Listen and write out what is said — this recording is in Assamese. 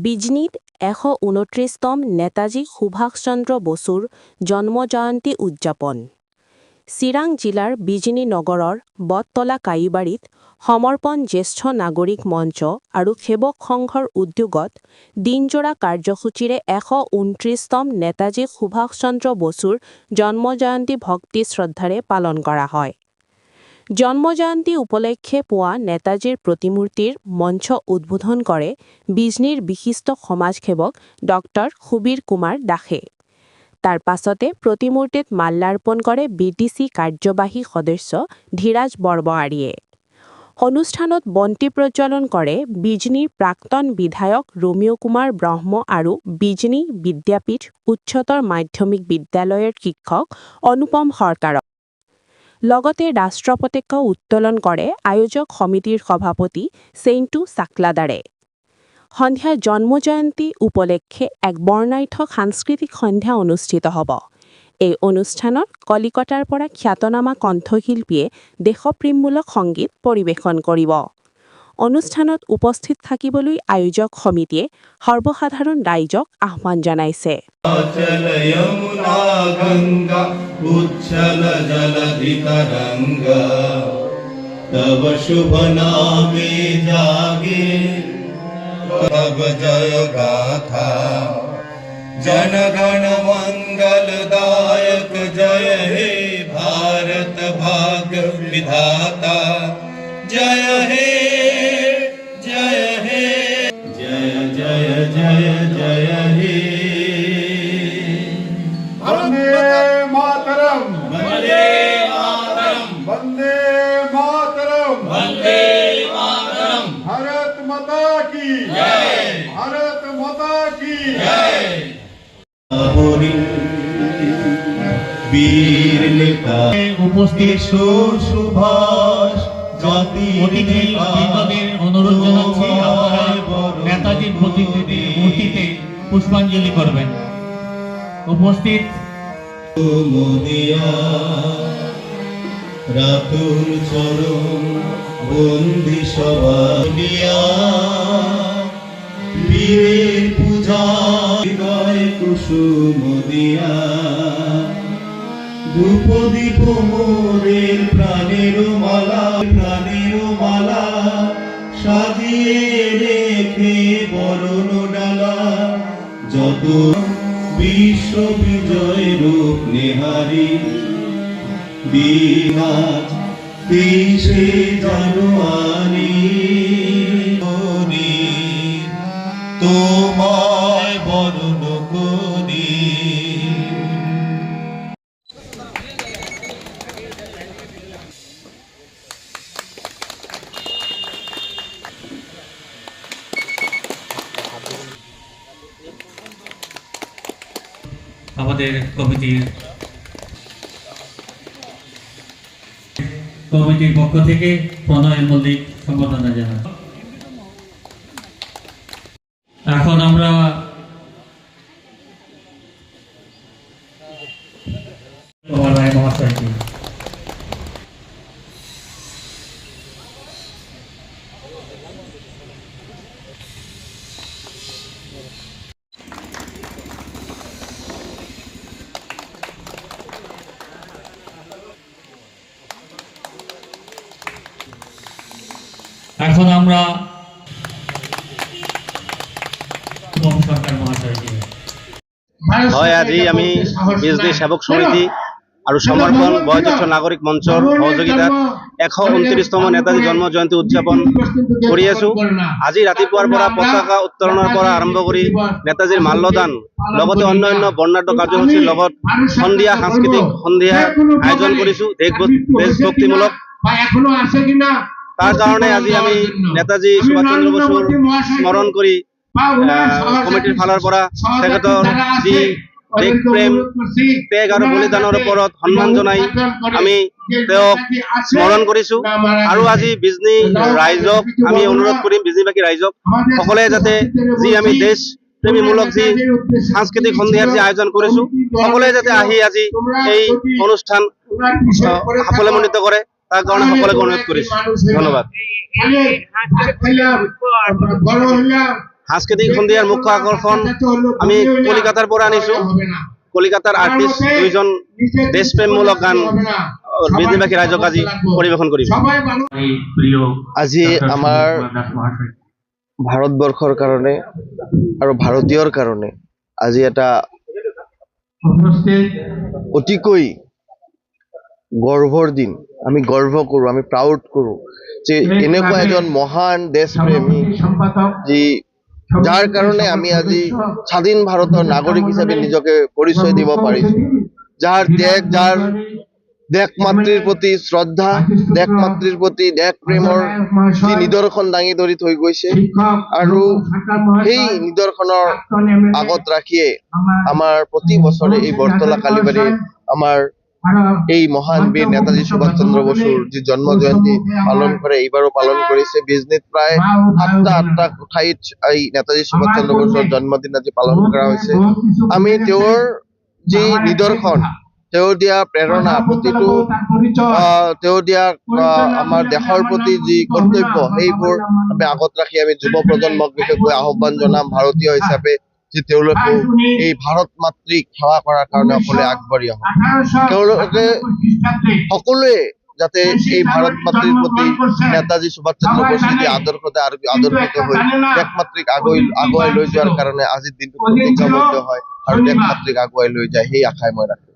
বিজনীত ১২৯তম নেতাজী সুভাষচন্দ্ৰ বসুৰ জন্মজয়ন্তী উদযাপন। চিৰাং জিলাৰ বিজনী নগৰৰ বটতলা কাঁইবাৰীত সমৰ্পণ জ্যেষ্ঠ নাগৰিক মঞ্চ আৰু সেৱক সংঘৰ উদ্যোগত দিনজোৰা কাৰ্যসূচীৰে ১২৯তম নেতাজী সুভাষচন্দ্ৰ বসুৰ জন্মজয়ন্তী ভক্তি শ্ৰদ্ধাৰে পালন কৰা হয়। জন্মজয়ন্তী উপলক্ষে পোৱা নেতাজীৰ প্ৰতিমূৰ্তিৰ মঞ্চ উদ্বোধন কৰে বিজনীৰ বিশিষ্ট সমাজসেৱক ডক্টৰ সুবীৰ কুমাৰ দাসে। তাৰ পাছতে প্ৰতিমূৰ্তিত মাল্যাৰ্পণ কৰে বিটিচি কাৰ্যবাহী সদস্য ধীৰাজ বৰবআৰীয়ে। অনুষ্ঠানত বন্তি প্ৰজ্বলন কৰে বিজনীৰ প্ৰাক্তন বিধায়ক ৰমিঅ' কুমাৰ ব্ৰহ্ম আৰু বিজনী বিদ্যাপীঠ উচ্চতৰ মাধ্যমিক বিদ্যালয়ৰ শিক্ষক অনুপম সৰকাৰক। লগতে ৰাষ্ট্ৰ পতাকা উত্তোলন কৰে আয়োজক সমিতিৰ সভাপতি চেইণ্টু চাকলাদাৰে। সন্ধ্যা জন্মজয়ন্তী উপলক্ষে এক বৰ্ণাঢ্য সাংস্কৃতিক সন্ধ্যা অনুষ্ঠিত হ'ব। এই অনুষ্ঠানত কলিকতাৰ পৰা খ্যাতনামা কণ্ঠশিল্পীয়ে দেশপ্ৰেমমূলক সংগীত পৰিৱেশন কৰিব। অনুষ্ঠানত উপস্থিত থাকিবলৈ আয়োজক সমিতিয়ে সৰ্বসাধাৰণ ৰাইজক আহ্বান জনাইছে। तव शुभ नामे जागे तव जय गाथा जनगण मंगलदायक जय हे भारत भाग्य विधाता जय हे जय हे जय जय जय जय हे वंदे मातरम वंदे मातरम वंदे मातरम वंदे मातरम भारत माता की जय भारत माता की जय वीर नेता উপস্থিত সুভাষ জাতি অতিথিদের অনুরোধ জানাচ্ছি আপনারা নেতাজির মূর্তিতে পুষ্পাঞ্জলি করবেন। উপস্থিত মোদিয়া রাতুল চরণ বন্দি সভালিয়া বীরের পূজা হৃদয় কুসুম দিয়া ধূপদীপ মোদের প্রাণের মালা সাজিয়ে রেখে বরণ ডালা যত বিশ্ব বিজয় রূপ নেহারি বিনাজ ৩০শে জানুয়ারি তোমায় বরণ করি। আমাদের কমিটির পক্ষ থেকে প্রণয় মল্লিক সম্বর্ধনা জানাই। এখন আমরা রায় মহাশয়কে এখন আমরা সরকার মহাশয়কে হয় আজি আমি বিজনী সেৱক সমিতি আৰু সমৰ্পণ বয়োজ্যেষ্ঠ নাগৰিক মঞ্চৰ সহযোগিতাত ১২৯তম নেতাজী জন্ম জয়ন্তী উদযাপন কৰি আছো। আজি ৰাতিপুৱাৰ পৰা পতাকা উত্তোলনৰ পৰা আৰম্ভ কৰি নেতাজীৰ মাল্যদান লগতে অন্যান্য বৰ্ণাঢ্য কাৰ্যসূচীৰ লগত সন্ধিয়া সাংস্কৃতিক সন্ধিয়া আয়োজন কৰিছো দেশভক্তিমূলক। তাৰ কাৰণে আজি আমি নেতাজী সুভাষচন্দ্ৰ বসুৰ স্মৰণ কৰি কমিটিৰ ফালৰ পৰা তেখেতৰ যি দেশ প্ৰেম ত্যাগ আৰু বলিদানৰ ওপৰত সন্মান জনাই আমি তেওঁক স্মৰণ কৰিছো। আৰু আজি বিজনী ৰাইজক আমি অনুৰোধ কৰিম, বিজনীবাসী ৰাইজক সকলোৱে যাতে যি আমি দেশ প্ৰেমীমূলক যি সাংস্কৃতিক সন্ধিয়াৰ যি আয়োজন কৰিছো সকলোৱে যাতে আহি আজি এই অনুষ্ঠান সাফল্যমণ্ডিত কৰে তাৰ কাৰণে সকলকে অনুৰোধ কৰিস। ধন্যবাদ। সাংস্কৃতিক সন্ধিয়াৰ মুখ্য আকৰ্ষণ আমি কলিকাতাৰ পৰা আনিছো। কলিকাতাৰ আৰ্টিষ্ট দুইজন দেশপ্ৰেমমূলক গান বিজনীবাসী ৰাইজক আজি পৰিৱেশন কৰিব। এই প্ৰিয় আজি আমাৰ ভাৰতবৰ্ষৰ কাৰণে আৰু ভাৰতীয়ৰ কাৰণে আজি এটা উপস্থিত অতিকৈ গৰ্বৰ দিন। আমি গৰ্ব কৰোঁ, আমি প্ৰাউড কৰোঁ যে এনেকুৱা এজন মহান দেশপ্ৰেমী সম্পাদক যি যাৰ কাৰণে আমি আজি স্বাধীন ভাৰতৰ নাগৰিক হিচাপে নিজকে পৰিচয় দিব পাৰিছোঁ। যাৰ দেশ মাতৃৰ প্ৰতি শ্ৰদ্ধা, দেশ মাতৃৰ প্ৰতি দেশ প্ৰেমৰ যি নিদৰ্শন দাঙি ধৰি থৈ গৈছে আৰু সেই নিদৰ্শনৰ আগত ৰাখিয়ে আমাৰ প্ৰতি বছৰে এই বৰতলা কালীবাৰীত আমাৰ এই মহান বীৰ নেতাজী সুভাষ চন্দ্ৰ বসুৰ যি জন্ম জয়ন্তী পালন কৰে, এইবাৰো পালন কৰিছে। বিজনীত প্ৰায় 8টা ঠাইত এই নেতাজী সুভাষ চন্দ্ৰ বসুৰ জন্মদিন আজি পালন কৰা হৈছে। আমি তেওঁৰ যি নিদৰ্শন, তেওঁ দিয়া প্ৰেৰণা, প্ৰতিটো তেওঁ দিয়া আমাৰ দেশৰ প্ৰতি যি কৰ্তব্য, সেইবোৰ আমি আগত ৰাখি আমি যুৱ প্ৰজন্মক বিশেষকৈ আহ্বান জনাম ভাৰতীয় হিচাপে যে তেওঁলোকে এই ভাৰত মাতৃক সেৱা কৰাৰ কাৰণে সকলোৱে আগবাঢ়ি আহক। তেওঁলোকে সকলোৱে যাতে এই ভাৰত মাতৃৰ প্ৰতি নেতাজী সুভাষ চন্দ্ৰ বসুৰ যি আদৰ্শতে আদৰ্শিত হৈ দেশ মাতৃক আগুৱাই লৈ যোৱাৰ কাৰণে আজিৰ দিনটো প্ৰতিজ্ঞাবদ্ধ হয় আৰু দেশ মাতৃক আগুৱাই লৈ যায়, সেই আশাই মই ৰাখোঁ।